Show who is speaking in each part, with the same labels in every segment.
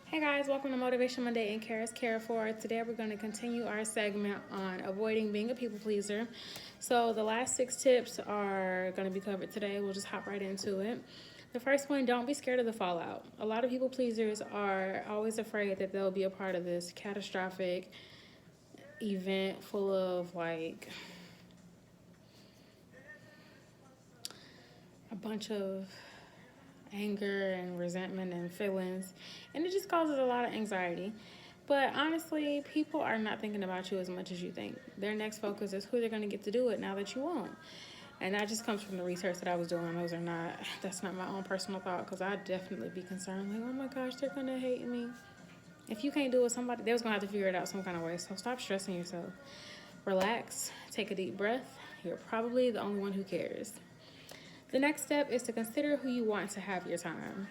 Speaker 1: Hey guys, welcome to Motivation Monday and Care is Care For. Today we're going to continue our segment on avoiding being a people pleaser. So the last 6 tips are going to be covered today. We'll just hop right into it. The first one, don't be scared of the fallout. A lot of people pleasers are always afraid that they'll be a part of this catastrophic event full of a bunch of anger and resentment and feelings, and it just causes a lot of anxiety. But honestly, people are not thinking about you as much as you think. Their next focus is who they're going to get to do it now that you won't. And that just comes from the research that I was doing. That's not my own personal thought, because I'd definitely be concerned, like, oh my gosh, they're going to hate me. If you can't do it, somebody, they was going to have to figure it out some kind of way. So stop stressing yourself. Relax, take a deep breath. You're probably the only one who cares. The next step is to consider who you want to have your time.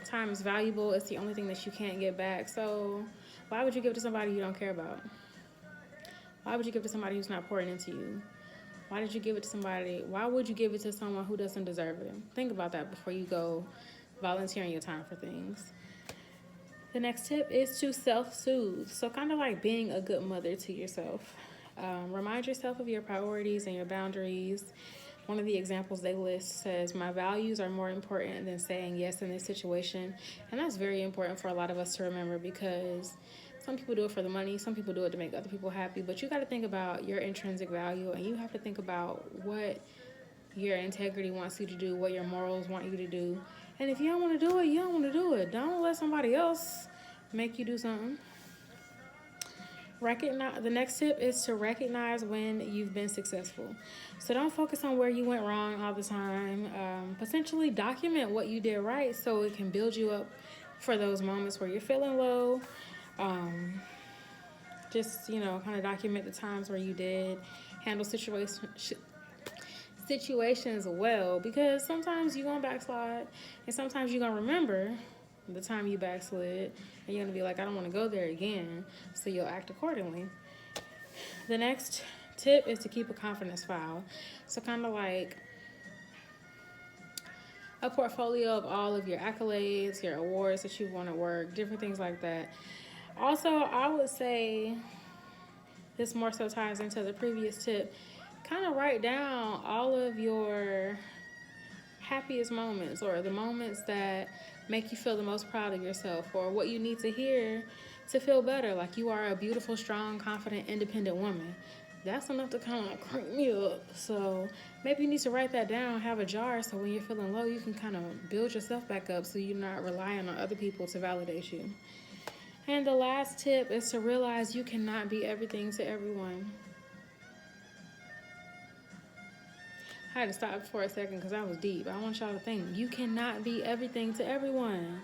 Speaker 1: Time is valuable. It's the only thing that you can't get back. So why would you give it to somebody you don't care about? Why would you give it to somebody who's not pouring into you? Why would you give it to someone who doesn't deserve it? Think about that before you go volunteering your time for things. The next tip is to self-soothe. So kind of like being a good mother to yourself. Remind yourself of your priorities and your boundaries. One of the examples they list says, my values are more important than saying yes in this situation. And that's very important for a lot of us to remember, because some people do it for the money, some people do it to make other people happy, but you got to think about your intrinsic value, and you have to think about what your integrity wants you to do, what your morals want you to do. And if you don't want to do it, you don't want to do it. Don't let somebody else make you do something. The next tip is to recognize when you've been successful. So don't focus on where you went wrong all the time. Potentially document what you did right, so it can build you up for those moments where you're feeling low. Just kind of document the times where you did handle situations well, because sometimes you're gonna backslide, and sometimes you're gonna remember the time you backslid, and you're gonna be like, I don't want to go there again, so you'll act accordingly. The next tip is to keep a confidence file. So kind of like a portfolio of all of your accolades, your awards that you've won at work, different things like that. Also, I would say, this more so ties into the previous tip, kind of write down all of your happiest moments, or the moments that make you feel the most proud of yourself, or what you need to hear to feel better, like you are a beautiful, strong, confident, independent woman. That's enough to kind of crank me up. So maybe you need to write that down, have a jar, so when you're feeling low, you can kind of build yourself back up, so you're not relying on other people to validate you. And the last tip is to realize you cannot be everything to everyone. I had to stop for a second because I was deep. I want y'all to think, you cannot be everything to everyone.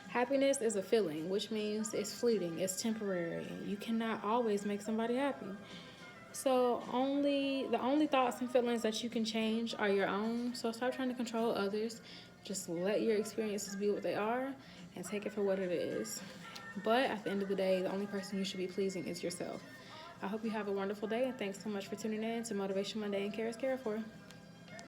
Speaker 1: Happiness is a feeling, which means it's fleeting, it's temporary. You cannot always make somebody happy. So the only thoughts and feelings that you can change are your own. So stop trying to control others. Just let your experiences be what they are and take it for what it is. But at the end of the day, the only person you should be pleasing is yourself. I hope you have a wonderful day, and thanks so much for tuning in to Motivation Monday and Care is Care For.